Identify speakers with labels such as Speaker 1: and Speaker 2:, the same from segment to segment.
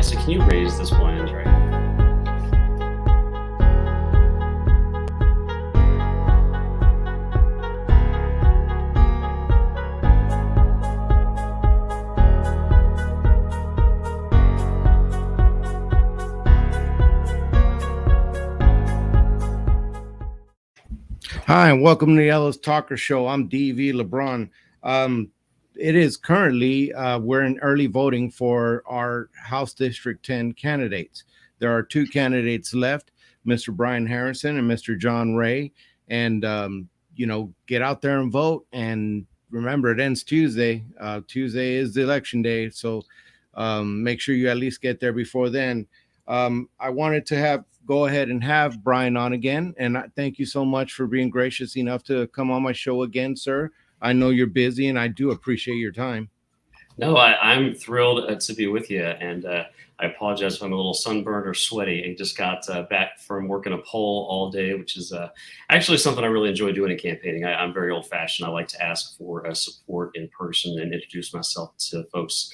Speaker 1: So can you raise this blind right?
Speaker 2: Hi, and welcome to the Ellis Talker Show. I'm DV LeBron. It is currently, we're in early voting for our House District 10 candidates. There are two candidates left, Mr. Brian Harrison and Mr. John Ray. And, get out there and vote. And remember, it ends Tuesday. Tuesday is the election day. So make sure you at least get there before then. I wanted to go ahead and have Brian on again. And I thank you so much for being gracious enough to come on my show again, sir. I know you're busy and I do appreciate your time.
Speaker 1: No, I'm thrilled to be with you. And I apologize if I'm a little sunburned or sweaty. I just got back from working a poll all day, which is actually something I really enjoy doing in campaigning. I'm very old fashioned. I like to ask for support in person and introduce myself to folks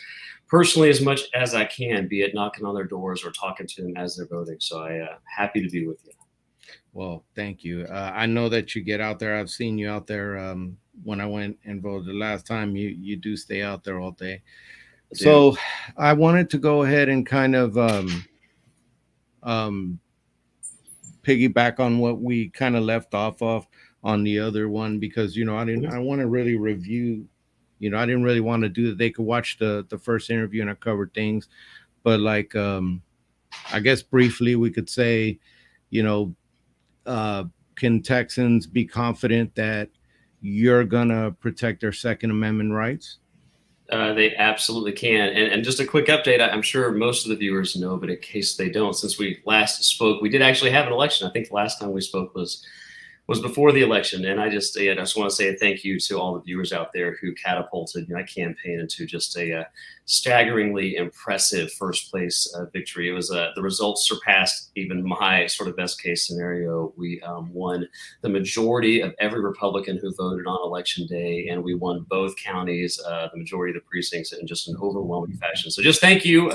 Speaker 1: personally as much as I can, be it knocking on their doors or talking to them as they're voting. So I'm happy to be with you.
Speaker 2: Well, thank you. I know that you get out there. I've seen you out there when I went and voted the last time. You do stay out there all day. So I wanted to go ahead and kind of piggyback on what we kind of left off of on the other one, because, I want to really review. I didn't really want to do that. They could watch the first interview and I covered things. But I guess briefly we could say, can Texans be confident that you're going to protect their Second Amendment rights?
Speaker 1: They absolutely can. And just a quick update, I'm sure most of the viewers know, but in case they don't, since we last spoke, we did actually have an election. I think the last time we spoke was before the election. And I just want to say a thank you to all the viewers out there who catapulted my campaign into just a staggeringly impressive first place victory. It was the results surpassed even my sort of best case scenario. We won the majority of every Republican who voted on election day, and we won both counties, the majority of the precincts, in just an overwhelming fashion. So just thank you.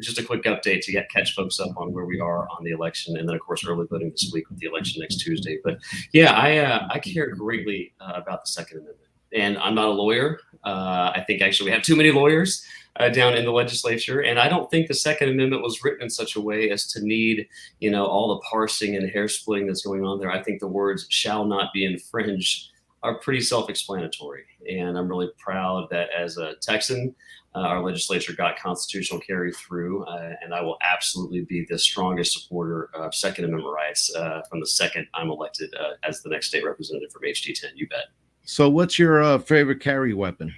Speaker 1: Just a quick update to catch folks up on where we are on the election, and then of course early voting this week with the election next Tuesday. But yeah, I care greatly about the Second Amendment, and I'm not a lawyer. I think actually we have too many lawyers down in the legislature, and I don't think the Second Amendment was written in such a way as to need, all the parsing and hair splitting that's going on there. I think the words "shall not be infringed" are pretty self-explanatory, and I'm really proud that as a Texan, our legislature got constitutional carry through, and I will absolutely be the strongest supporter of Second Amendment rights from the second I'm elected as the next state representative from HD10. You bet.
Speaker 2: So what's your favorite carry weapon?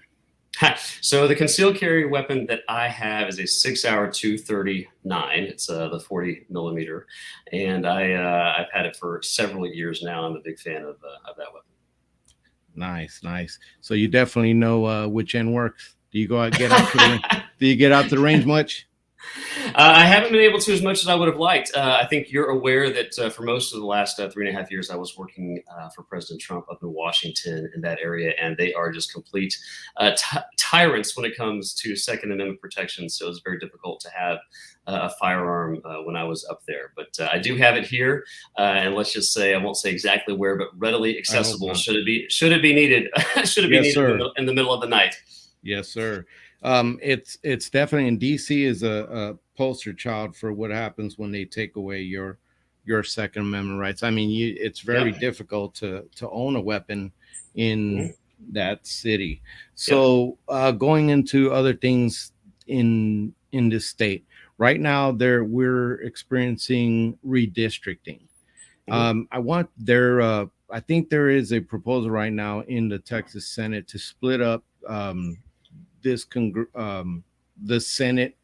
Speaker 1: So the concealed carry weapon that I have is a 6-hour 239. It's the 40 millimeter, and I've had it for several years now. I'm a big fan of that weapon.
Speaker 2: Nice. So you definitely know which end works. Do you go out get out to the Do you get out to the range much?
Speaker 1: I haven't been able to as much as I would have liked. I think you're aware that for most of the last 3.5 years, I was working for President Trump up in Washington in that area, and they are just complete tyrants when it comes to Second Amendment protection. So it's very difficult to have a firearm when I was up there. But I do have it here, and let's just say, I won't say exactly where, but readily accessible. Should it be needed? Should it be needed in the middle of the night?
Speaker 2: Yes, sir. It's definitely, and DC is a poster child for what happens when they take away your Second Amendment rights. I mean, it's very difficult to own a weapon in that city. So going into other things in this state right now, we're experiencing redistricting. I think there is a proposal right now in the Texas Senate to split up the Senate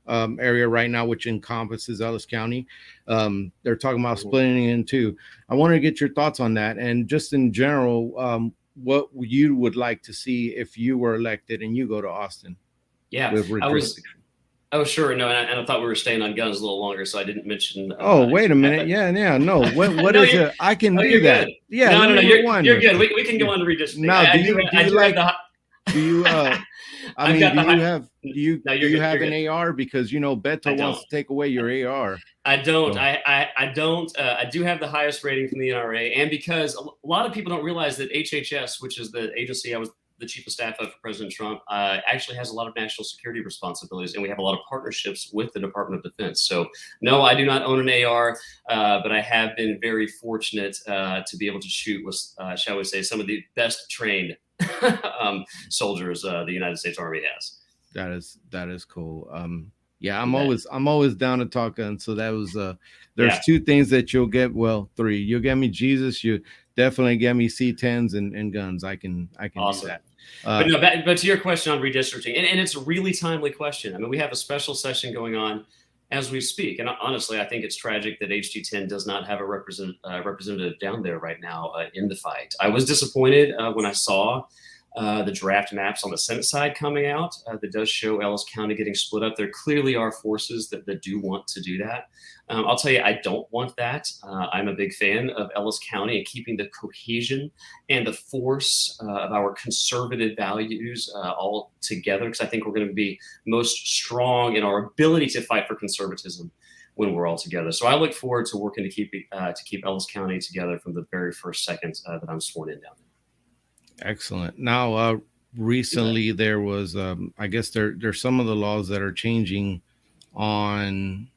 Speaker 2: area right now, which encompasses Ellis County. They're talking about splitting it in two. I want to get your thoughts on that, and just in general, what you would like to see if you were elected and you go to Austin.
Speaker 1: Yeah, I was sure. No, and I thought we were staying on guns a little longer, so I didn't mention.
Speaker 2: Wait a minute. Yeah. No. What no, is it? I can do that.
Speaker 1: Good. Yeah. No. You're good. We can go on to redistricting.
Speaker 2: Now, I
Speaker 1: I've
Speaker 2: mean,
Speaker 1: got
Speaker 2: do
Speaker 1: the
Speaker 2: you
Speaker 1: high.
Speaker 2: have
Speaker 1: No,
Speaker 2: do
Speaker 1: you're
Speaker 2: you
Speaker 1: good. You're
Speaker 2: have an
Speaker 1: good.
Speaker 2: AR? Because
Speaker 1: I
Speaker 2: Beto wants
Speaker 1: don't.
Speaker 2: to take away your AR.
Speaker 1: I don't.
Speaker 2: So
Speaker 1: I don't. I do have the highest rating from the NRA, and because a lot of people don't realize that HHS, which is the agency I was the chief of staff of for President Trump, actually has a lot of national security responsibilities, and we have a lot of partnerships with the Department of Defense. So, no, I do not own an AR, but I have been very fortunate to be able to shoot with, shall we say, some of the best trained soldiers the United States Army has.
Speaker 2: that is cool. Yeah,
Speaker 1: You bet.
Speaker 2: I'm always down to talk. And so that was there's
Speaker 1: Yeah.
Speaker 2: two things that you'll get. Well, three. You'll get me Jesus. You definitely get me C10s and guns. I can do
Speaker 1: Awesome.
Speaker 2: that.
Speaker 1: But no, but to your question on redistricting, and it's a really timely question. I mean, we have a special session going on as we speak, and honestly, I think it's tragic that HG10 does not have a representative down there right now in the fight. I was disappointed when I saw the draft maps on the Senate side coming out that does show Ellis County getting split up. There clearly are forces that do want to do that. I'll tell you, I don't want that. I'm a big fan of Ellis County and keeping the cohesion and the force of our conservative values all together, because I think we're going to be most strong in our ability to fight for conservatism when we're all together. So I look forward to working to keep Ellis County together from the very first second that I'm sworn in down there.
Speaker 2: Excellent. Now, recently there was, I guess there's some of the laws that are changing on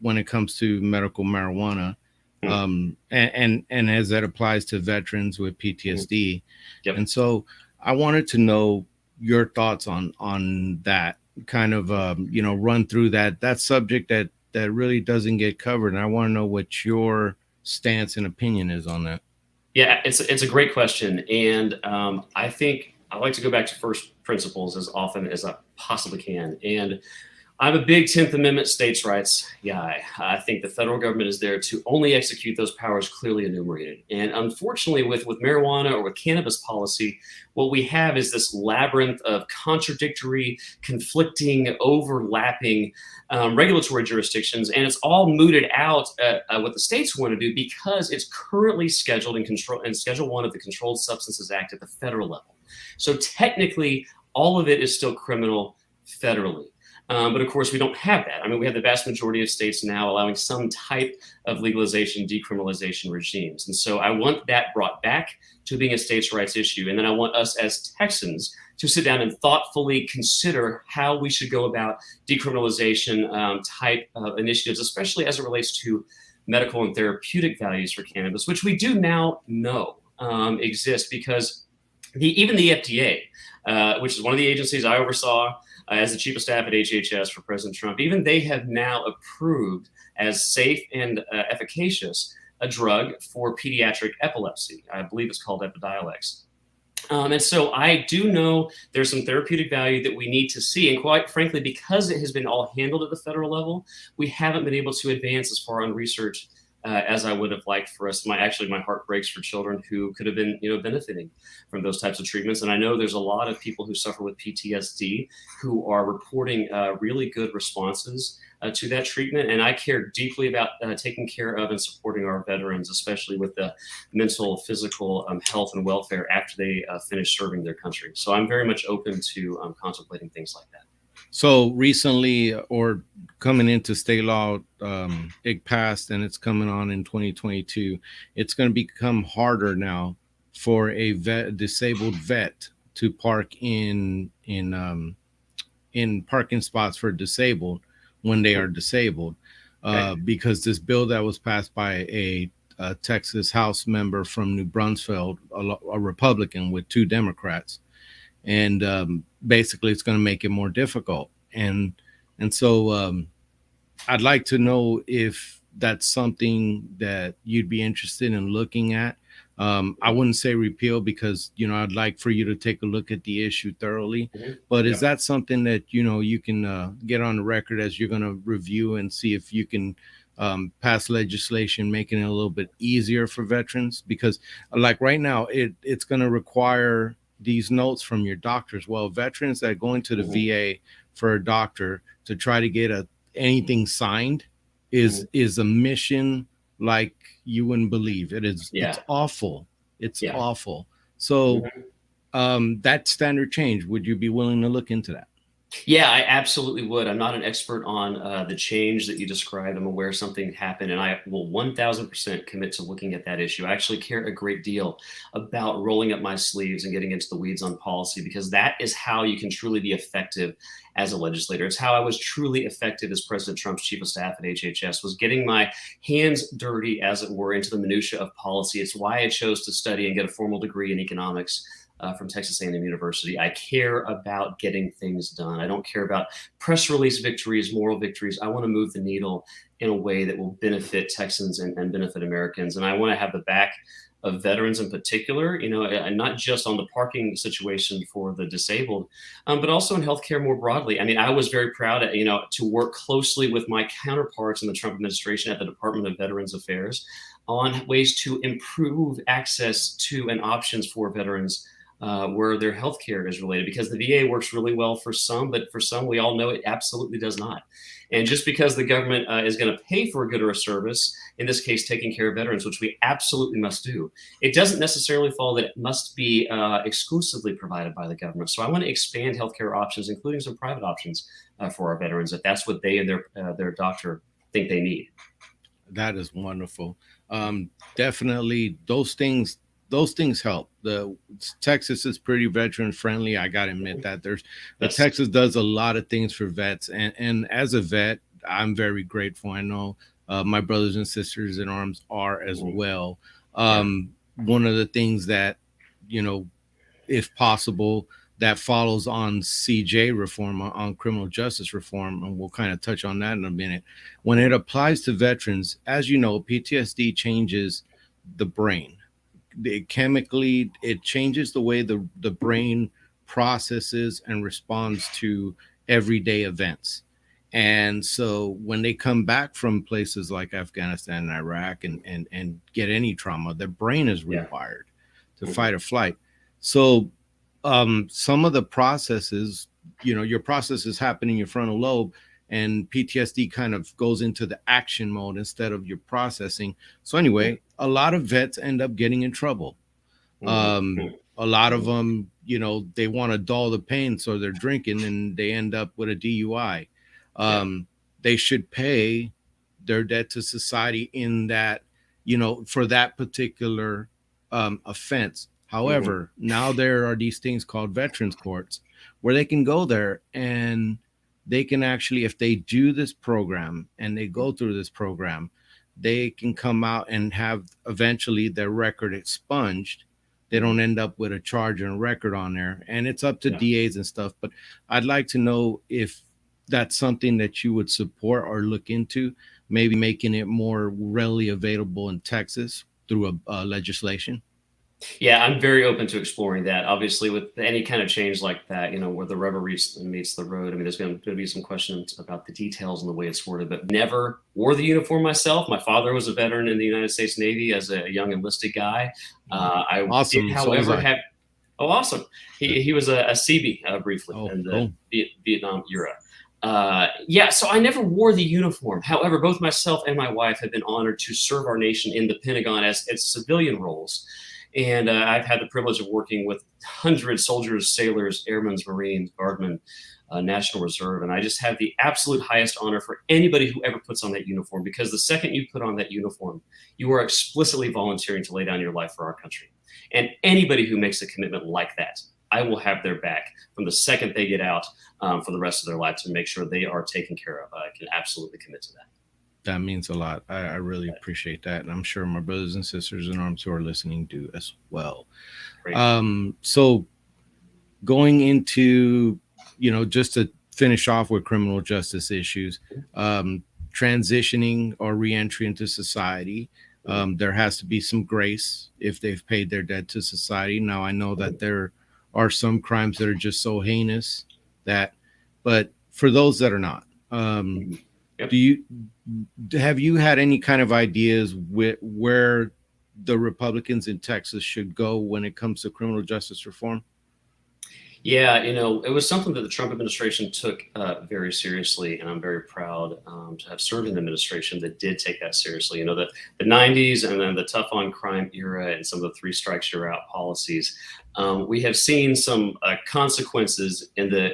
Speaker 2: when it comes to medical marijuana, and as that applies to veterans with PTSD.
Speaker 1: Yep.
Speaker 2: And so I wanted to know your thoughts on that kind of, run through that subject that really doesn't get covered. And I want to know what your stance and opinion is on that.
Speaker 1: Yeah, it's a great question, and I think I like to go back to first principles as often as I possibly can. And I'm a big 10th Amendment states' rights guy. I think the federal government is there to only execute those powers clearly enumerated. And unfortunately, with marijuana or with cannabis policy, what we have is this labyrinth of contradictory, conflicting, overlapping regulatory jurisdictions, and it's all mooted out what the states want to do because it's currently scheduled in Schedule 1 of the Controlled Substances Act at the federal level. So technically, all of it is still criminal federally. But of course, we don't have that. I mean, we have the vast majority of states now allowing some type of legalization, decriminalization regimes. And so I want that brought back to being a states' rights issue. And then I want us as Texans to sit down and thoughtfully consider how we should go about decriminalization type of initiatives, especially as it relates to medical and therapeutic values for cannabis, which we do now know exist because even the FDA, which is one of the agencies I oversaw as the chief of staff at HHS for President Trump, even they have now approved as safe and efficacious a drug for pediatric epilepsy. I believe it's called Epidiolex. And so I do know there's some therapeutic value that we need to see. And quite frankly, because it has been all handled at the federal level, we haven't been able to advance as far on research as I would have liked for us. My heart breaks for children who could have been, benefiting from those types of treatments. And I know there's a lot of people who suffer with PTSD who are reporting really good responses to that treatment. And I care deeply about taking care of and supporting our veterans, especially with the mental, physical health and welfare after they finish serving their country. So I'm very much open to contemplating things like that.
Speaker 2: So recently, or coming into state law, it passed and it's coming on in 2022. It's going to become harder now for a disabled vet to park in parking spots for disabled when they are disabled, because this bill that was passed by a Texas House member from New Brunswick, a Republican with 2 Democrats. And basically it's going to make it more difficult. And so I'd like to know if that's something that you'd be interested in looking at. I wouldn't say repeal because, I'd like for you to take a look at the issue thoroughly. But is that something that, you can get on the record as you're going to review and see if you can pass legislation making it a little bit easier for veterans? Because like right now, it's going to require these notes from your doctors. Well, veterans that go into the VA for a doctor to try to get anything signed is a mission like you wouldn't believe. It's awful. It's awful. So that standard change. Would you be willing to look into that?
Speaker 1: Yeah, I absolutely would. I'm not an expert on the change that you described. I'm aware something happened, and I will 1000% commit to looking at that issue. I actually care a great deal about rolling up my sleeves and getting into the weeds on policy, because that is how you can truly be effective as a legislator. It's how I was truly effective as President Trump's chief of staff at HHS, was getting my hands dirty, as it were, into the minutia of policy. It's why I chose to study and get a formal degree in economics from Texas A&M University. I care about getting things done. I don't care about press release victories, moral victories. I want to move the needle in a way that will benefit Texans and benefit Americans. And I want to have the back of veterans in particular, and not just on the parking situation for the disabled, but also in healthcare more broadly. I mean, I was very proud, to work closely with my counterparts in the Trump administration at the Department of Veterans Affairs on ways to improve access to and options for veterans where their healthcare is related, because the VA works really well for some, but for some, we all know it absolutely does not. And just because the government is going to pay for a good or a service, in this case, taking care of veterans, which we absolutely must do, it doesn't necessarily follow that it must be exclusively provided by the government. So I want to expand healthcare options, including some private options for our veterans, if that's what they and their doctor think they need.
Speaker 2: That is wonderful. Definitely, those things help. The Texas is pretty veteran friendly. I gotta admit that
Speaker 1: Yes.
Speaker 2: Texas does a lot of things for vets, and as a vet, I'm very grateful. I know my brothers and sisters in arms are as well. One of the things that, if possible, that follows on CJ reform, on criminal justice reform, and we'll kind of touch on that in a minute. When it applies to veterans, as you know, PTSD changes the brain. Chemically, it changes the way the brain processes and responds to everyday events. And so when they come back from places like Afghanistan and Iraq and get any trauma, their brain is rewired to fight or flight. So some of the processes, your processes happen in your frontal lobe, and PTSD kind of goes into the action mode instead of your processing. So anyway, a lot of vets end up getting in trouble. A lot of them, they want to dull the pain, so they're drinking and they end up with a DUI. They should pay their debt to society in that, for that particular offense. However, now there are these things called veterans courts where they can go there and they can actually, if they do this program and they go through this program, they can come out and have eventually their record expunged. They don't end up with a charge and a record on there, and it's up to DAs and stuff. But I'd like to know if that's something that you would support or look into, maybe making it more readily available in Texas through a legislation.
Speaker 1: Yeah, I'm very open to exploring that. Obviously, with any kind of change like that, where the rubber meets the road, I mean, there's going to be some questions about the details and the way it's worded, but never wore the uniform myself. My father was a veteran in the United States Navy as a young enlisted guy. I
Speaker 2: Awesome.
Speaker 1: did, however, have. Oh, awesome. He was a CB briefly in the Vietnam era. So I never wore the uniform. However, both myself and my wife have been honored to serve our nation in the Pentagon as civilian roles. And I've had the privilege of working with hundreds, soldiers, sailors, airmen, Marines, guardmen, National Reserve. And I just have the absolute highest honor for anybody who ever puts on that uniform, because the second you put on that uniform, you are explicitly volunteering to lay down your life for our country. And anybody who makes a commitment like that, I will have their back from the second they get out for the rest of their life to make sure they are taken care of. I can absolutely commit to that.
Speaker 2: That means a lot. I really appreciate that. And I'm sure my brothers and sisters in arms who are listening do as well. So going into, just to finish off with criminal justice issues, transitioning or reentry into society, there has to be some grace if they've paid their debt to society. Now, I know that there are some crimes that are just so heinous but for those that are not, have you had any kind of ideas where the Republicans in Texas should go when it comes to criminal justice reform?
Speaker 1: Yeah, it was something that the Trump administration took very seriously, and I'm very proud to have served in an administration that did take that seriously. The 90s and then the tough on crime era and some of the three strikes you're out policies. We have seen some consequences in the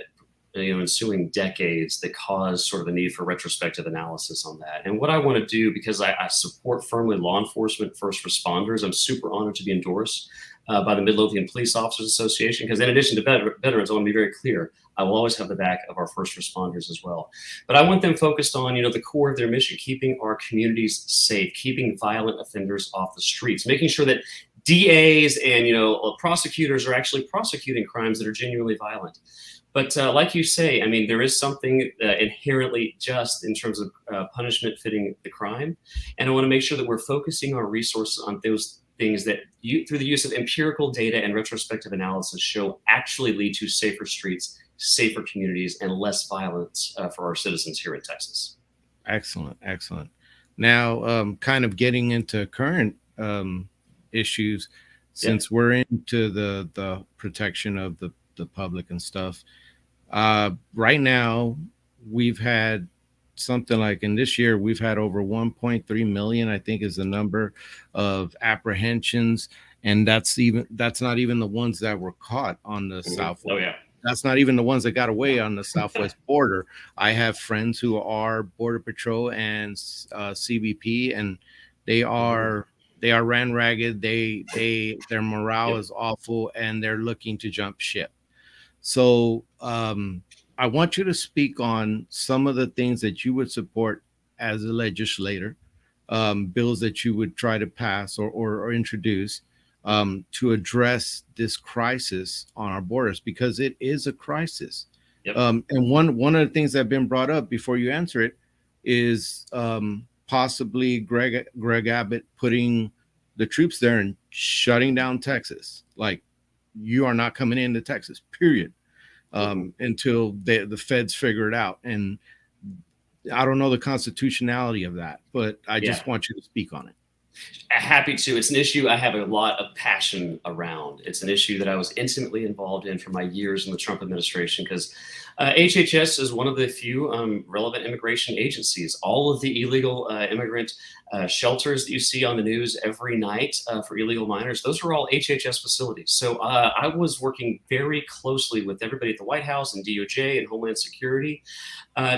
Speaker 1: ensuing decades that cause sort of a need for retrospective analysis on that. And what I want to do, because I support firmly law enforcement, first responders, I'm super honored to be endorsed by the Midlothian Police Officers Association, because in addition to veterans, I want to be very clear, I will always have the back of our first responders as well. But I want them focused on, the core of their mission, keeping our communities safe, keeping violent offenders off the streets, making sure that DAs and, prosecutors are actually prosecuting crimes that are genuinely violent. But like you say, I mean, there is something inherently just in terms of punishment fitting the crime. And I want to make sure that we're focusing our resources on those things that through the use of empirical data and retrospective analysis show actually lead to safer streets, safer communities, and less violence for our citizens here in Texas.
Speaker 2: Excellent. Excellent. Now, kind of getting into current issues, since we're into the protection of the public and stuff. Right now, we've had something like in this year, we've had over 1.3 million, I think is the number of apprehensions. And that's not even the ones that were caught on the south.
Speaker 1: Oh, yeah.
Speaker 2: That's not even the ones that got away on the southwest border. I have friends who are Border Patrol and CBP, and they are ran ragged. Their morale is awful, and they're looking to jump ship. So I want you to speak on some of the things that you would support as a legislator, bills that you would try to pass or introduce to address this crisis on our borders, because it is a crisis.
Speaker 1: Yep.
Speaker 2: And one of the things that have been brought up before you answer it is possibly Greg Abbott putting the troops there and shutting down Texas. Like, you are not coming into Texas, period, until the feds figure it out. And I don't know the constitutionality of that, but I just want you to speak on it.
Speaker 1: Happy to. It's an issue I have a lot of passion around. It's an issue that I was intimately involved in for my years in the Trump administration, because HHS is one of the few relevant immigration agencies. All of the illegal immigrant shelters that you see on the news every night for illegal minors, those are all HHS facilities. So I was working very closely with everybody at the White House and DOJ and Homeland Security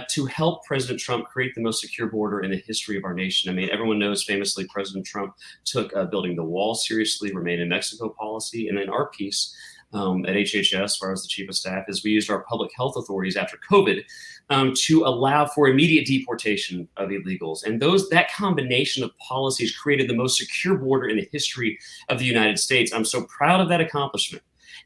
Speaker 1: to help President Trump create the most secure border in the history of our nation. I mean, everyone knows famously President Trump took building the wall seriously, Remain in Mexico policy, and then our piece at HHS, where I was the chief of staff, is we used our public health authorities after COVID to allow for immediate deportation of illegals. And that combination of policies created the most secure border in the history of the United States. I'm so proud of that accomplishment.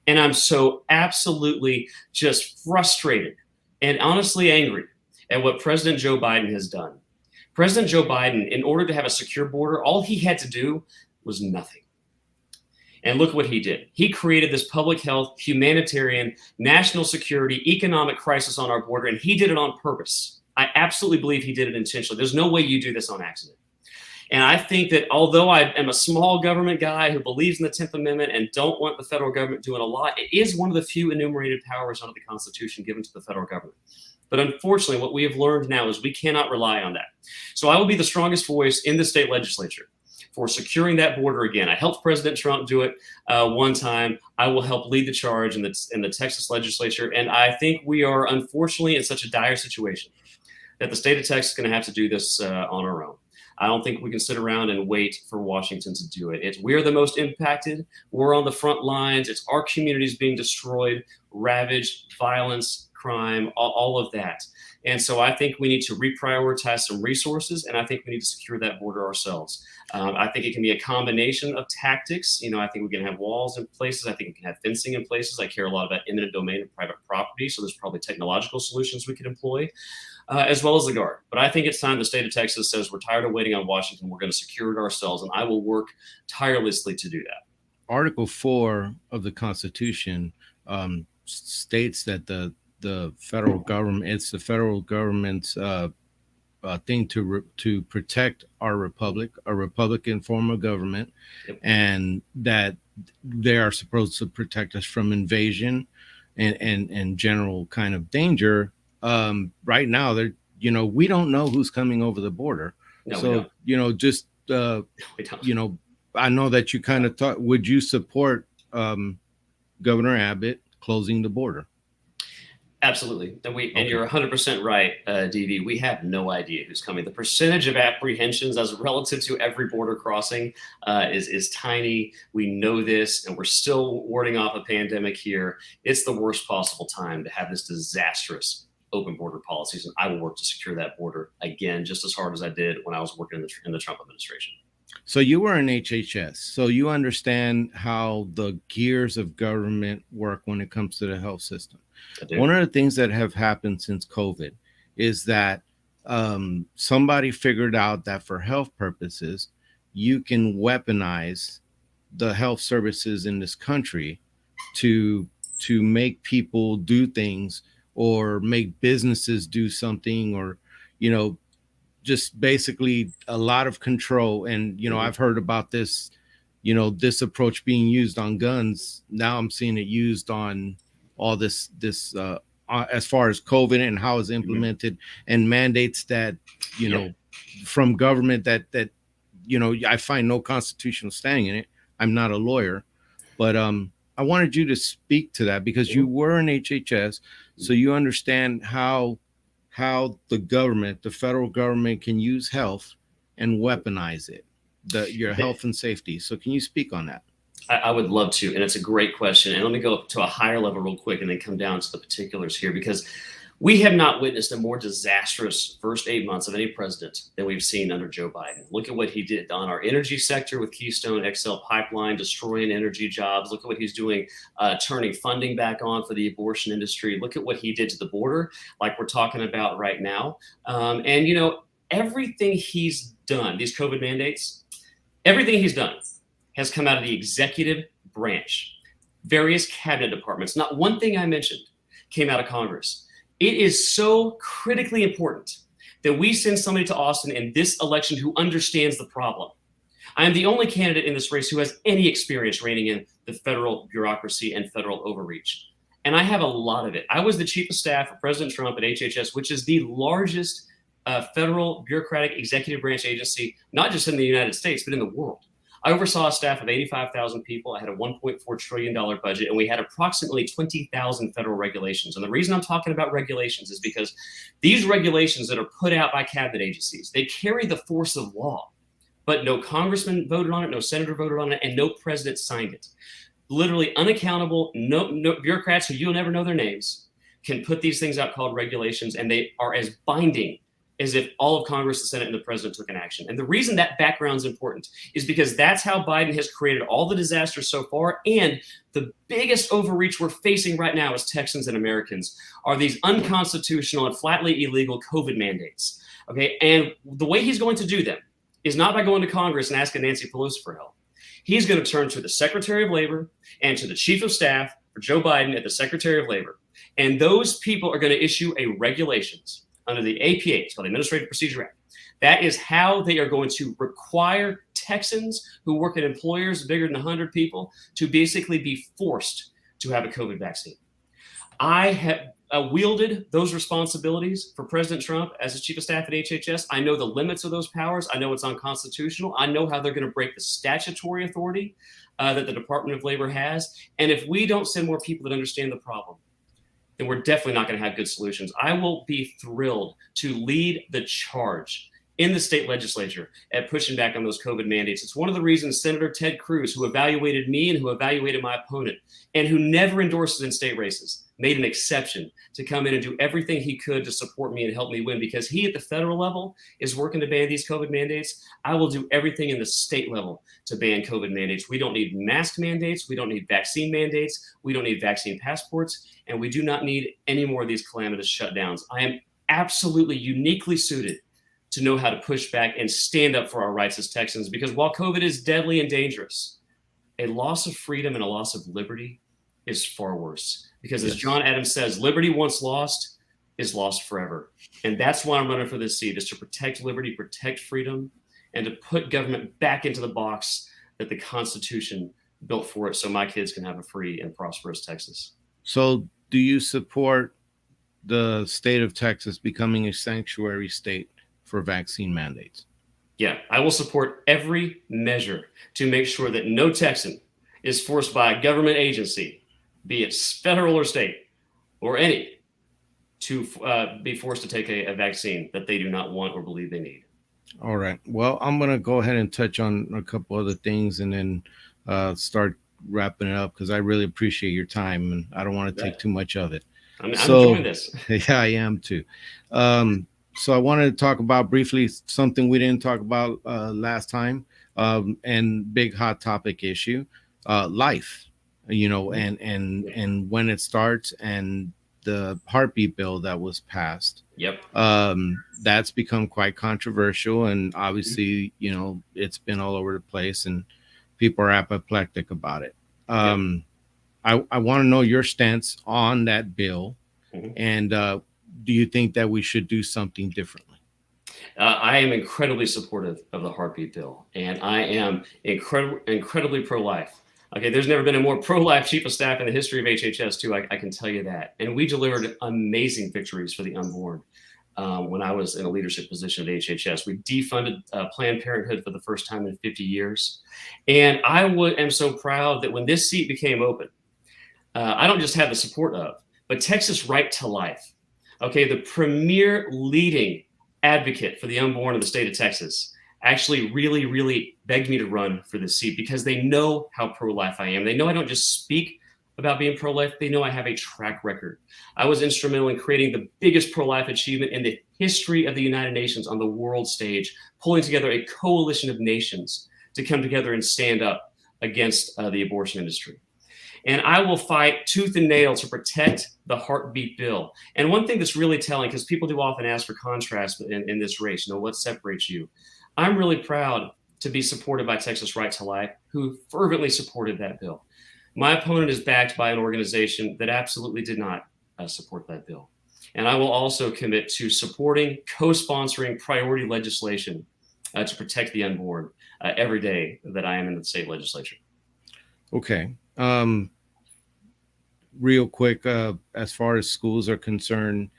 Speaker 1: And I'm so absolutely just frustrated and honestly angry at what President Joe Biden has done. President Joe Biden, in order to have a secure border, all he had to do was nothing. And look what he did. He created this public health, humanitarian, national security, economic crisis on our border, and he did it on purpose. I absolutely believe he did it intentionally. There's no way you do this on accident. And I think that although I am a small government guy who believes in the 10th Amendment and don't want the federal government doing a lot, it is one of the few enumerated powers under the Constitution given to the federal government. But unfortunately, what we have learned now is we cannot rely on that. So I will be the strongest voice in the state legislature for securing that border again. I helped President Trump do it one time. I will help lead the charge in the Texas legislature. And I think we are unfortunately in such a dire situation that the state of Texas is going to have to do this on our own. I don't think we can sit around and wait for Washington to do it. We're the most impacted. We're on the front lines. It's our communities being destroyed, ravaged, violence, crime, all of that. And so I think we need to reprioritize some resources, and I think we need to secure that border ourselves. I think it can be a combination of tactics. I think we can have walls in places. I think we can have fencing in places. I care a lot about eminent domain and private property, so there's probably technological solutions we could employ, as well as the Guard. But I think it's time the state of Texas says we're tired of waiting on Washington. We're going to secure it ourselves, and I will work tirelessly to do that. Article
Speaker 2: 4 of the Constitution states that the federal government, it's the federal government's thing to protect our republic, a republican form of government, and that they are supposed to protect us from invasion, and general kind of danger. Right now, we don't know who's coming over the border.
Speaker 1: No, we
Speaker 2: So,
Speaker 1: don't.
Speaker 2: just,
Speaker 1: We don't.
Speaker 2: I know that you kind of thought, would you support Governor Abbott closing the border?
Speaker 1: Absolutely. And you're 100% right, DV. We have no idea who's coming. The percentage of apprehensions as relative to every border crossing is tiny. We know this, and we're still warding off a pandemic here. It's the worst possible time to have this disastrous open border policies, and I will work to secure that border again, just as hard as I did when I was working in the Trump administration.
Speaker 2: So you were in HHS, so you understand how the gears of government work when it comes to the health system. One of the things that have happened since COVID is that somebody figured out that for health purposes, you can weaponize the health services in this country to make people do things or make businesses do something, or just basically a lot of control. And I've heard about this this approach being used on guns. Now I'm seeing it used on all this as far as COVID and how it's implemented, and mandates that from government that I find no constitutional standing in it. I'm not a lawyer, but I wanted you to speak to that because you were in HHS, so you understand how the government, the federal government, can use health and weaponize it, your health and safety. So can you speak on that?
Speaker 1: I would love to, and it's a great question. And let me go up to a higher level real quick and then come down to the particulars here, because we have not witnessed a more disastrous first 8 months of any president than we've seen under Joe Biden. Look at what he did on our energy sector with Keystone XL pipeline, destroying energy jobs. Look at what he's doing, turning funding back on for the abortion industry. Look at what he did to the border, like we're talking about right now. And everything he's done, these COVID mandates, everything he's done has come out of the executive branch, various cabinet departments. Not one thing I mentioned came out of Congress. It is so critically important that we send somebody to Austin in this election who understands the problem. I am the only candidate in this race who has any experience reining in the federal bureaucracy and federal overreach. And I have a lot of it. I was the chief of staff for President Trump at HHS, which is the largest federal bureaucratic executive branch agency, not just in the United States, but in the world. I oversaw a staff of 85,000 people. I had a $1.4 trillion budget, and we had approximately 20,000 federal regulations. And the reason I'm talking about regulations is because these regulations that are put out by cabinet agencies, they carry the force of law, but no congressman voted on it, no senator voted on it, and no president signed it. Literally unaccountable, no bureaucrats who you'll never know their names can put these things out called regulations, and they are as binding as if all of Congress, the Senate, and the president took an action. And the reason that background is important is because that's how Biden has created all the disasters so far. And the biggest overreach we're facing right now as Texans and Americans are these unconstitutional and flatly illegal COVID mandates. Okay. And the way he's going to do them is not by going to Congress and asking Nancy Pelosi for help. He's going to turn to the Secretary of Labor and to the Chief of Staff for Joe Biden at the Secretary of Labor. And those people are going to issue a regulations under the APA, it's called the Administrative Procedure Act. That is how they are going to require Texans who work at employers bigger than 100 people to basically be forced to have a COVID vaccine. I have wielded those responsibilities for President Trump as his chief of staff at HHS. I know the limits of those powers. I know it's unconstitutional. I know how they're going to break the statutory authority that the Department of Labor has. And if we don't send more people that understand the problem, then we're definitely not going to have good solutions. I will be thrilled to lead the charge in the state legislature at pushing back on those COVID mandates. It's one of the reasons Senator Ted Cruz, who evaluated me and who evaluated my opponent, and who never endorses in state races, made an exception to come in and do everything he could to support me and help me win, because he at the federal level is working to ban these COVID mandates. I will do everything in the state level to ban COVID mandates. We don't need mask mandates. We don't need vaccine mandates. We don't need vaccine passports. And we do not need any more of these calamitous shutdowns. I am absolutely uniquely suited to know how to push back and stand up for our rights as Texans, because while COVID is deadly and dangerous, a loss of freedom and a loss of liberty is far worse. Because as John Adams says, liberty once lost is lost forever. And that's why I'm running for this seat, is to protect liberty, protect freedom, and to put government back into the box that the Constitution built for it, so my kids can have a free and prosperous Texas.
Speaker 2: So do you support the state of Texas becoming a sanctuary state for vaccine mandates?
Speaker 1: Yeah, I will support every measure to make sure that no Texan is forced by a government agency, be it federal or state or any, to be forced to take a vaccine that they do not want or believe they need.
Speaker 2: All right. Well, I'm going to go ahead and touch on a couple other things and then start wrapping it up because I really appreciate your time and I don't want to take too much of it.
Speaker 1: I'm enjoying this.
Speaker 2: Yeah, I am too. So I wanted to talk about briefly something we didn't talk about last time, and big hot topic issue, life, and when it starts and the heartbeat bill that was passed.
Speaker 1: Yep.
Speaker 2: That's become quite controversial, and obviously, it's been all over the place, and people are apoplectic about it.
Speaker 1: Yep.
Speaker 2: I want to know your stance on that bill, and do you think that we should do something differently?
Speaker 1: I am incredibly supportive of the heartbeat bill, and I am incredibly pro-life. Okay, there's never been a more pro-life chief of staff in the history of HHS, too. I can tell you that. And we delivered amazing victories for the unborn when I was in a leadership position at HHS. We defunded Planned Parenthood for the first time in 50 years. And I am so proud that when this seat became open, I don't just have the support of, but Texas Right to Life. Okay, the premier leading advocate for the unborn in the state of Texas actually really begged me to run for this seat because they know how pro-life I am. They know I don't just speak about being pro-life. They know I have a track record. I was instrumental in creating the biggest pro-life achievement in the history of the United Nations on the world stage, pulling together a coalition of nations to come together and stand up against the abortion industry. And I will fight tooth and nail to protect the heartbeat bill. And one thing that's really telling, because people do often ask for contrast in this race, what separates you? I'm really proud to be supported by Texas Right to Life, who fervently supported that bill. My opponent is backed by an organization that absolutely did not support that bill. And I will also commit to supporting, co-sponsoring priority legislation to protect the unborn every day that I am in the state legislature.
Speaker 2: Okay. Real quick, as far as schools are concerned,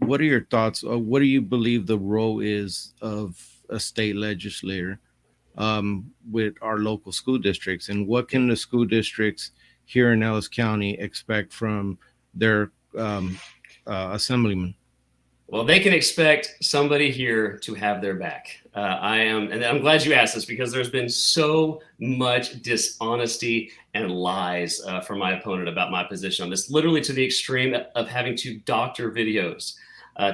Speaker 2: what are your thoughts? What do you believe the role is of a state legislator with our local school districts? And what can the school districts here in Ellis County expect from their assemblyman?
Speaker 1: Well, they can expect somebody here to have their back. And I'm glad you asked this because there's been so much dishonesty and lies from my opponent about my position on this, literally to the extreme of having to doctor videos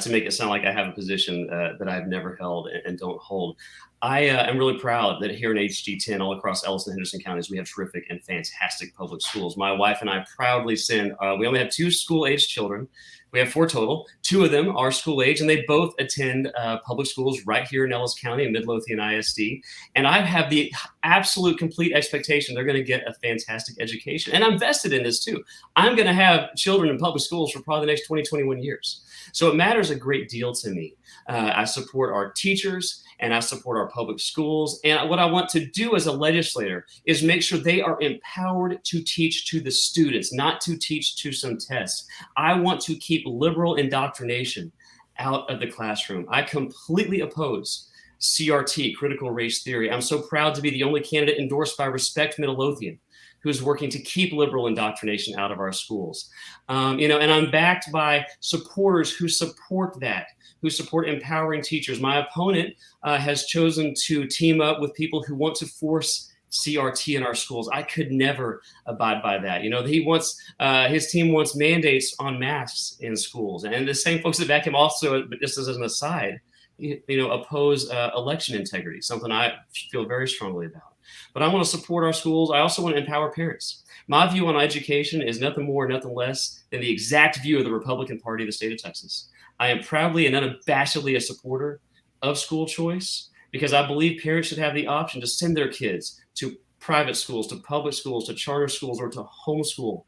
Speaker 1: to make it sound like I have a position that I've never held and don't hold. I am really proud that here in HG10, all across Ellis and Henderson counties, we have terrific and fantastic public schools. My wife and I proudly send, we only have 2 school-aged children. We have 4 total. 2 of them are school age, and they both attend public schools right here in Ellis County in Midlothian ISD. And I have the absolute complete expectation they're going to get a fantastic education. And I'm vested in this too. I'm going to have children in public schools for probably the next 20, 21 years. So it matters a great deal to me. I support our teachers and I support our public schools. And what I want to do as a legislator is make sure they are empowered to teach to the students, not to teach to some tests. I want to keep liberal indoctrination out of the classroom. I completely oppose CRT, critical race theory. I'm so proud to be the only candidate endorsed by Respect Midlothian, who's working to keep liberal indoctrination out of our schools. And I'm backed by supporters who support that, who support empowering teachers. My opponent has chosen to team up with people who want to force CRT in our schools. I could never abide by that. He wants his team wants mandates on masks in schools, and the same folks that back him also, but just as an aside, oppose election integrity, something I feel very strongly about. But I want to support our schools. I also want to empower parents. My view on education is nothing more, nothing less than the exact view of the Republican Party of the state of Texas. I am proudly and unabashedly a supporter of school choice because I believe parents should have the option to send their kids to private schools, to public schools, to charter schools, or to homeschool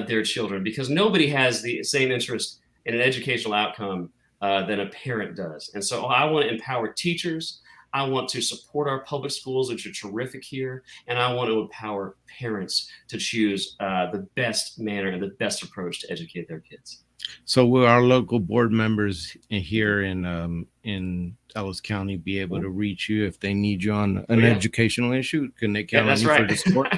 Speaker 1: their children, because nobody has the same interest in an educational outcome than a parent does. And so I want to empower teachers. I want to support our public schools, which are terrific here. And I want to empower parents to choose the best manner and the best approach to educate their kids.
Speaker 2: So will our local board members here in Ellis County be able to reach you if they need you on an educational issue? Can they count on you for the support?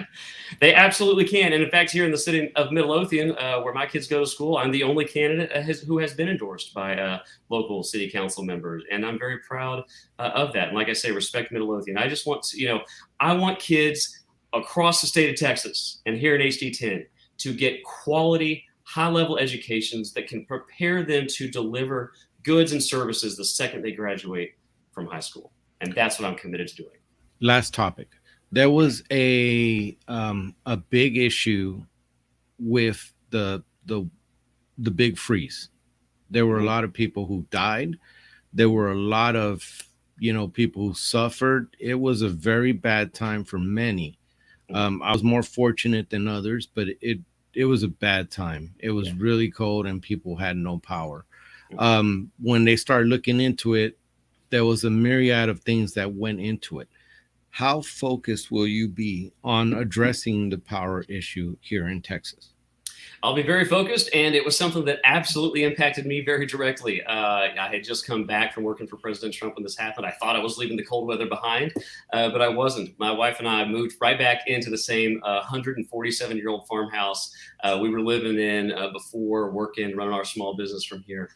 Speaker 1: They absolutely can. And in fact, here in the city of Midlothian, where my kids go to school, I'm the only candidate who has been endorsed by local city council members. And I'm very proud of that. And like I say, respect Midlothian. I just want to, I want kids across the state of Texas and here in HD10 to get quality, high-level educations that can prepare them to deliver goods and services the second they graduate from high school. And that's what I'm committed to doing.
Speaker 2: Last topic. There was a big issue with the big freeze. There were a lot of people who died. There were a lot of people who suffered. It was a very bad time for many. I was more fortunate than others, but it was a bad time. It was really cold and people had no power. When they started looking into it, there was a myriad of things that went into it. How focused will you be on addressing the power issue here in Texas?
Speaker 1: I'll be very focused, and it was something that absolutely impacted me very directly. I had just come back from working for President Trump when this happened. I thought I was leaving the cold weather behind, but I wasn't. My wife and I moved right back into the same 147-year-old farmhouse we were living in before running our small business from here.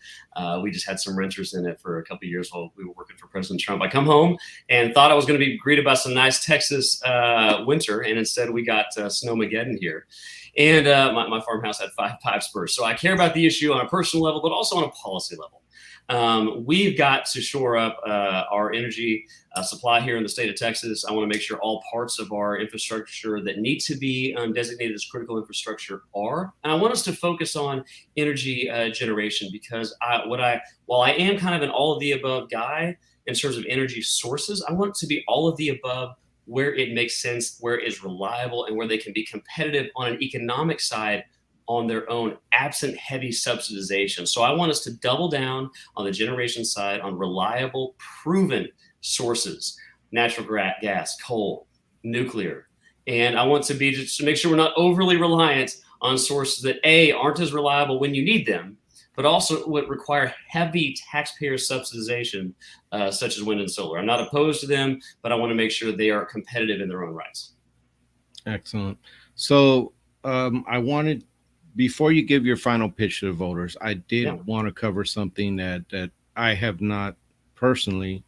Speaker 1: We just had some renters in it for a couple of years while we were working for President Trump. I come home and thought I was going to be greeted by some nice Texas winter, and instead we got snowmageddon here. And my farmhouse had 5 pipes burst. So I care about the issue on a personal level, but also on a policy level. We've got to shore up our energy supply here in the state of Texas. I want to make sure all parts of our infrastructure that need to be designated as critical infrastructure are. And I want us to focus on energy generation because while I am kind of an all of the above guy in terms of energy sources, I want it to be all of the above where it makes sense, where it is reliable, and where they can be competitive on an economic side on their own, absent heavy subsidization. So I want us to double down on the generation side on reliable, proven sources, natural gas, coal, nuclear. And I want to be just to make sure we're not overly reliant on sources that aren't as reliable when you need them, but also would require heavy taxpayer subsidization, such as wind and solar. I'm not opposed to them, but I want to make sure they are competitive in their own rights.
Speaker 2: Excellent. So I wanted, before you give your final pitch to the voters, I did want to cover something that I have not personally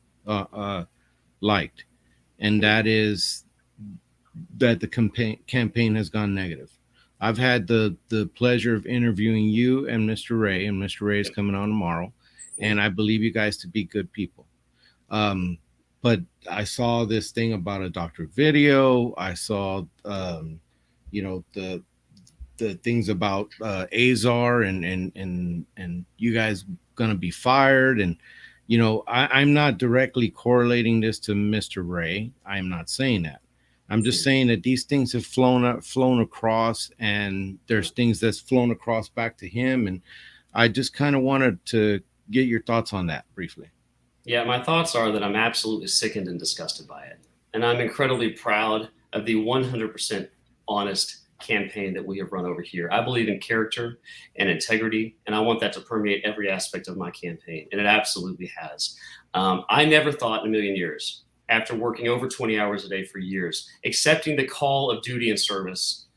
Speaker 2: liked, and that is that the campaign has gone negative. I've had the pleasure of interviewing you and Mr. Ray, and Mr. Ray is coming on tomorrow, and I believe you guys to be good people. But I saw this thing about a doctor video. I saw, the things about Azar and you guys gonna be fired. And, I'm not directly correlating this to Mr. Ray. I'm not saying that. I'm just saying that these things have flown across, and there's things that's flown across back to him. And I just kind of wanted to get your thoughts on that briefly.
Speaker 1: Yeah, my thoughts are that I'm absolutely sickened and disgusted by it. And I'm incredibly proud of the 100% honest campaign that we have run over here. I believe in character and integrity, and I want that to permeate every aspect of my campaign. And it absolutely has. I never thought in a million years, after working over 20 hours a day for years, accepting the call of duty and service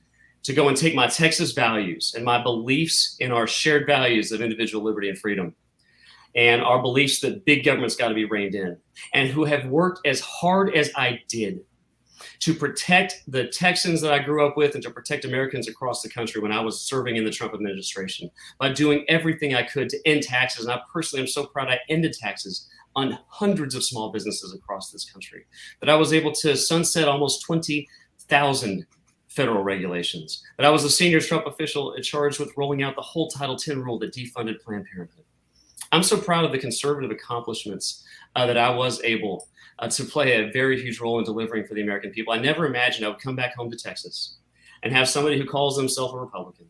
Speaker 1: to go and take my Texas values and my beliefs in our shared values of individual liberty and freedom and our beliefs that big government's got to be reined in, and who have worked as hard as I did to protect the Texans that I grew up with and to protect Americans across the country when I was serving in the Trump administration by doing everything I could to end taxes. And I personally am so proud I ended taxes on hundreds of small businesses across this country, that I was able to sunset almost 20,000 federal regulations, that I was a senior Trump official charged with rolling out the whole Title X rule that defunded Planned Parenthood. I'm so proud of the conservative accomplishments that I was able to play a very huge role in delivering for the American people. I never imagined I would come back home to Texas and have somebody who calls themselves a Republican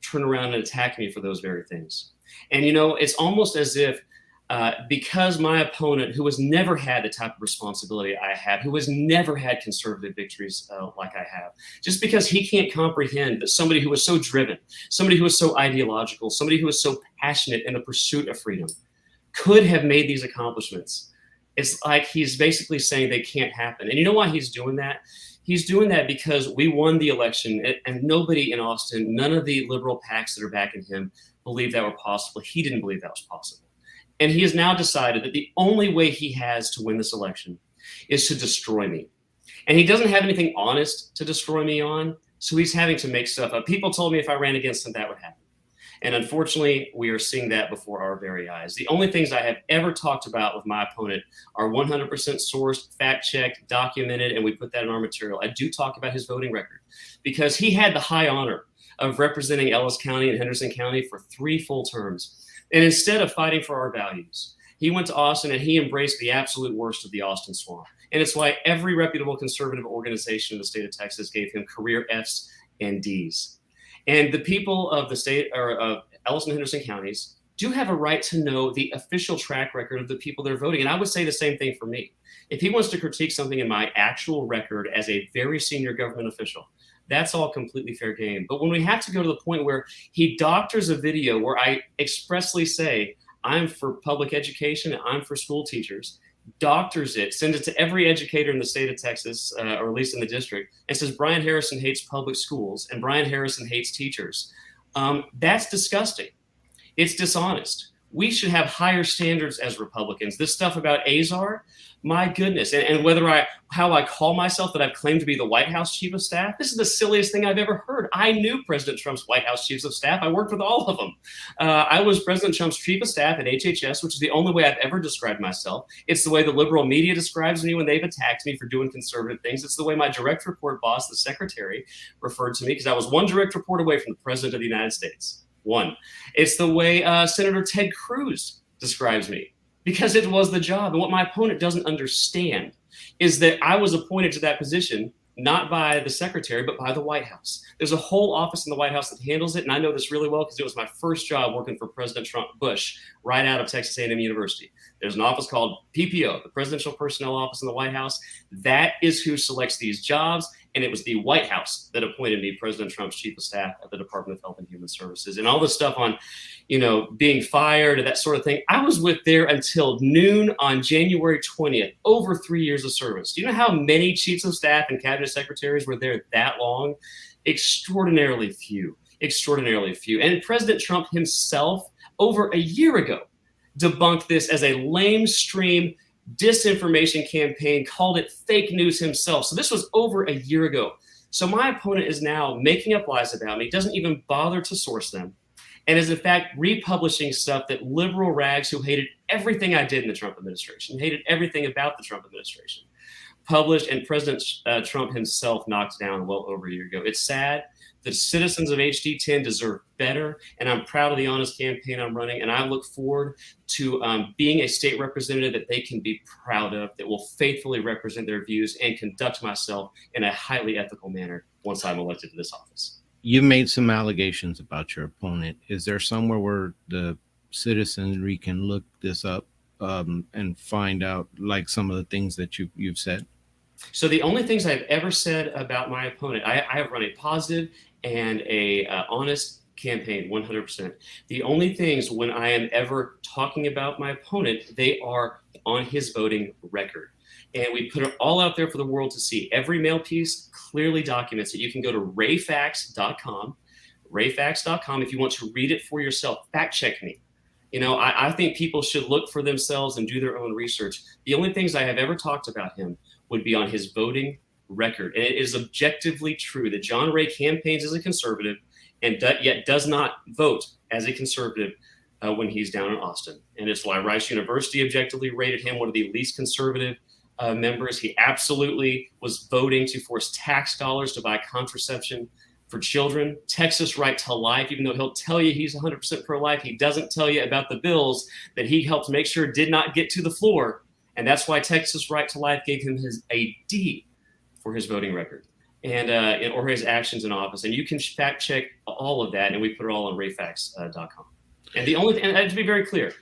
Speaker 1: turn around and attack me for those very things. And, it's almost as if because my opponent, who has never had the type of responsibility I have, who has never had conservative victories like I have, just because he can't comprehend that somebody who is so driven, somebody who is so ideological, somebody who is so passionate in the pursuit of freedom could have made these accomplishments. It's like he's basically saying they can't happen. And you know why he's doing that? He's doing that because we won the election, and nobody in Austin, none of the liberal PACs that are backing him, believed that were possible. He didn't believe that was possible. And he has now decided that the only way he has to win this election is to destroy me. And he doesn't have anything honest to destroy me on, so he's having to make stuff up. People told me if I ran against him, that would happen. And unfortunately, we are seeing that before our very eyes. The only things I have ever talked about with my opponent are 100% sourced, fact-checked, documented, and we put that in our material. I do talk about his voting record because he had the high honor of representing Ellis County and Henderson County for 3 full terms. And instead of fighting for our values, he went to Austin and he embraced the absolute worst of the Austin swamp. And it's why every reputable conservative organization in the state of Texas gave him career Fs and Ds. And the people of the state, or of Ellis and Henderson counties, do have a right to know the official track record of the people that are voting. And I would say the same thing for me. If he wants to critique something in my actual record as a very senior government official, that's all completely fair game. But when we have to go to the point where he doctors a video where I expressly say, I'm for public education, I'm for school teachers, doctors it, sends it to every educator in the state of Texas, or at least in the district, and says Brian Harrison hates public schools and Brian Harrison hates teachers. That's disgusting. It's dishonest. We should have higher standards as Republicans. This stuff about Azar, my goodness, and how I call myself, that I've claimed to be the White House Chief of Staff, this is the silliest thing I've ever heard. I knew President Trump's White House Chiefs of Staff. I worked with all of them. I was President Trump's Chief of Staff at HHS, which is the only way I've ever described myself. It's the way the liberal media describes me when they've attacked me for doing conservative things. It's the way my direct report boss, the secretary, referred to me, because I was one direct report away from the President of the United States. One. It's the way Senator Ted Cruz describes me, because it was the job. And what my opponent doesn't understand is that I was appointed to that position not by the secretary, but by the White House. There's a whole office in the White House that handles it, and I know this really well because it was my first job working for President Bush right out of Texas A&M University. There's an office called PPO, the Presidential Personnel Office in the White House. That is who selects these jobs, and it was the White House that appointed me President Trump's Chief of Staff at the Department of Health and Human Services. And all this stuff on, being fired and that sort of thing, I was with there until noon on January 20th, over 3 years of service. Do you know how many chiefs of staff and cabinet secretaries were there that long? Extraordinarily few. And President Trump himself, over a year ago, debunked this as a lamestream disinformation campaign, called it fake news himself. So this was over a year ago. So my opponent is now making up lies about me, doesn't even bother to source them, and is in fact republishing stuff that liberal rags who hated everything I did in the Trump administration, hated everything about the Trump administration, published, and President Trump himself knocked down well over a year ago. It's sad. The citizens of HD10 deserve better, and I'm proud of the honest campaign I'm running, and I look forward to being a state representative that they can be proud of, that will faithfully represent their views and conduct myself in a highly ethical manner once I'm elected to this office.
Speaker 2: You made some allegations about your opponent. Is there somewhere where the citizenry can look this up and find out, like, some of the things that you've said?
Speaker 1: So the only things I've ever said about my opponent, I have run a positive and a honest campaign, 100%. The only things when I am ever talking about my opponent, they are on his voting record. And we put it all out there for the world to see. Every mail piece clearly documents it. You can go to rayfax.com, if you want to read it for yourself. Fact check me. I think people should look for themselves and do their own research. The only things I have ever talked about him would be on his voting record. And it is objectively true that John Ray campaigns as a conservative and yet does not vote as a conservative when he's down in Austin. And it's why Rice University objectively rated him one of the least conservative members. He absolutely was voting to force tax dollars to buy contraception for children. Texas Right to Life, even though he'll tell you he's 100% pro-life, he doesn't tell you about the bills that he helped make sure did not get to the floor. And that's why Texas Right to Life gave him a D for his voting record and or his actions in office. And you can fact check all of that, and we put it all on rayfax.com. And the only thing, and to be very clear,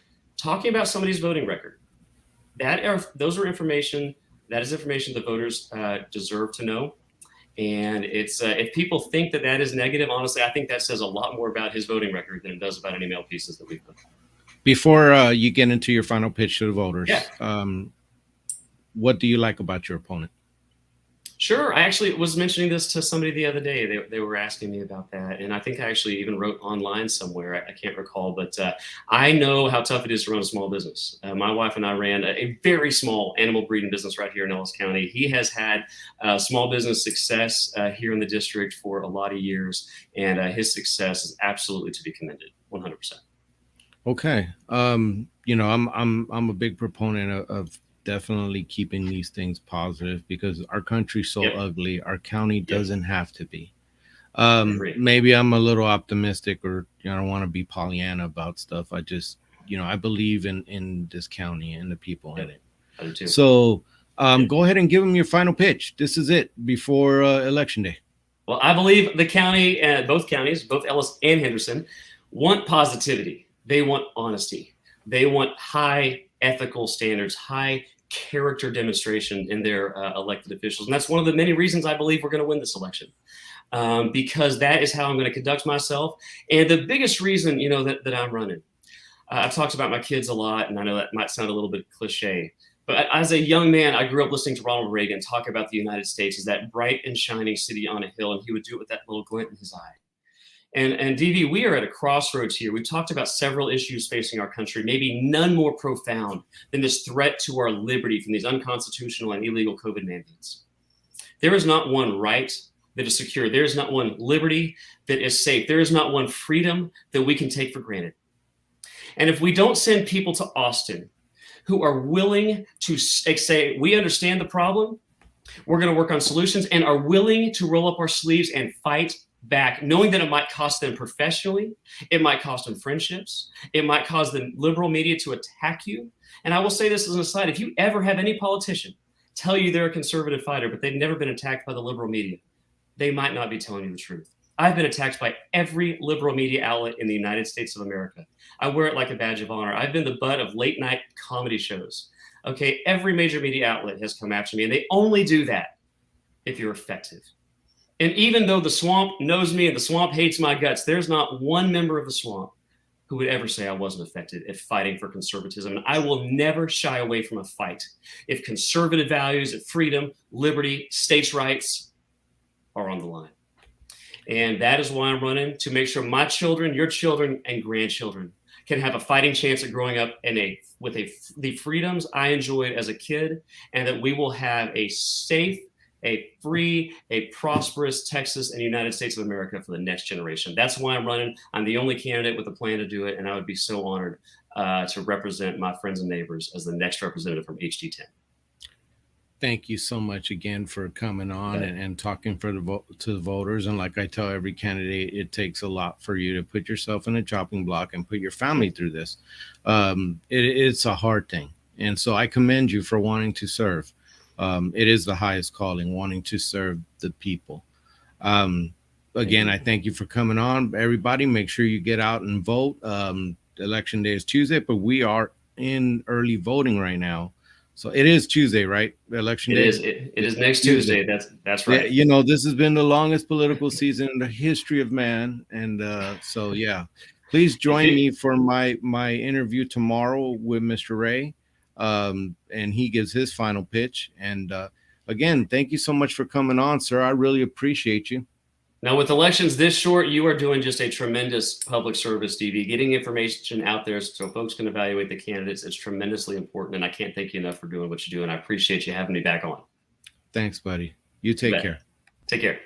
Speaker 1: talking about somebody's voting record. That is information the voters deserve to know. And it's if people think that is negative, honestly, I think that says a lot more about his voting record than it does about any mail pieces that we've put.
Speaker 2: Before you get into your final pitch to the voters,
Speaker 1: yeah.
Speaker 2: What do you like about your opponent?
Speaker 1: Sure. I actually was mentioning this to somebody the other day. They were asking me about that. And I think I actually even wrote online somewhere. I can't recall, but I know how tough it is to run a small business. My wife and I ran a very small animal breeding business right here in Ellis County. He has had small business success here in the district for a lot of years. And his success is absolutely to be commended, 100%.
Speaker 2: Okay. I'm a big proponent of definitely keeping these things positive, because our country's so ugly. Our county doesn't have to be. Maybe I'm a little optimistic, or I don't want to be Pollyanna about stuff. I just, I believe in this county and the people in it.
Speaker 1: I do too.
Speaker 2: So go ahead and give them your final pitch. This is it before Election Day.
Speaker 1: Well, I believe the county, both counties, both Ellis and Henderson, want positivity. They want honesty. They want high ethical standards, high character demonstration in their elected officials. And that's one of the many reasons I believe we're going to win this election, because that is how I'm going to conduct myself. And the biggest reason, that I'm running, I've talked about my kids a lot, and I know that might sound a little bit cliche, but as a young man, I grew up listening to Ronald Reagan talk about the United States as that bright and shining city on a hill, and he would do it with that little glint in his eye. And DV, we are at a crossroads here. We've talked about several issues facing our country, maybe none more profound than this threat to our liberty from these unconstitutional and illegal COVID mandates. There is not one right that is secure. There is not one liberty that is safe. There is not one freedom that we can take for granted. And if we don't send people to Austin who are willing to say, we understand the problem, we're going to work on solutions, and are willing to roll up our sleeves and fight back, knowing that it might cost them professionally, it might cost them friendships, it might cause the liberal media to attack you. And I will say this as an aside, if you ever have any politician tell you they're a conservative fighter, but they've never been attacked by the liberal media, they might not be telling you the truth. I've been attacked by every liberal media outlet in the United States of America. I wear it like a badge of honor. I've been the butt of late night comedy shows. Okay, every major media outlet has come after me, and they only do that if you're effective. And even though the swamp knows me and the swamp hates my guts, there's not one member of the swamp who would ever say I wasn't effective at fighting for conservatism. And I will never shy away from a fight if conservative values of freedom, liberty, states' rights are on the line. And that is why I'm running, to make sure my children, your children, and grandchildren can have a fighting chance at growing up with the freedoms I enjoyed as a kid, and that we will have a safe, a free, a prosperous Texas and United States of America for the next generation. That's why I'm running. I'm the only candidate with a plan to do it, and I would be so honored to represent my friends and neighbors as the next representative from HD10.
Speaker 2: Thank you so much again for coming on and talking to the voters. And like I tell every candidate, it takes a lot for you to put yourself in a chopping block and put your family through this. It's a hard thing. And so I commend you for wanting to serve. It is the highest calling, wanting to serve the people. Again, I thank you for coming on. Everybody, make sure you get out and vote. Election day is Tuesday, but we are in early voting right now. So it is Tuesday, right? Election day.
Speaker 1: It is next Tuesday. That's right.
Speaker 2: Yeah, this has been the longest political season in the history of man. And so, yeah, please join me for my interview tomorrow with Mr. Ray. And he gives his final pitch. And again, thank you so much for coming on, sir. I really appreciate you.
Speaker 1: Now, with elections this short, you are doing just a tremendous public service, DV. Getting information out there so folks can evaluate the candidates is tremendously important, and I can't thank you enough for doing what you do, and I appreciate you having me back on.
Speaker 2: Thanks, buddy. You take care.
Speaker 1: Take care.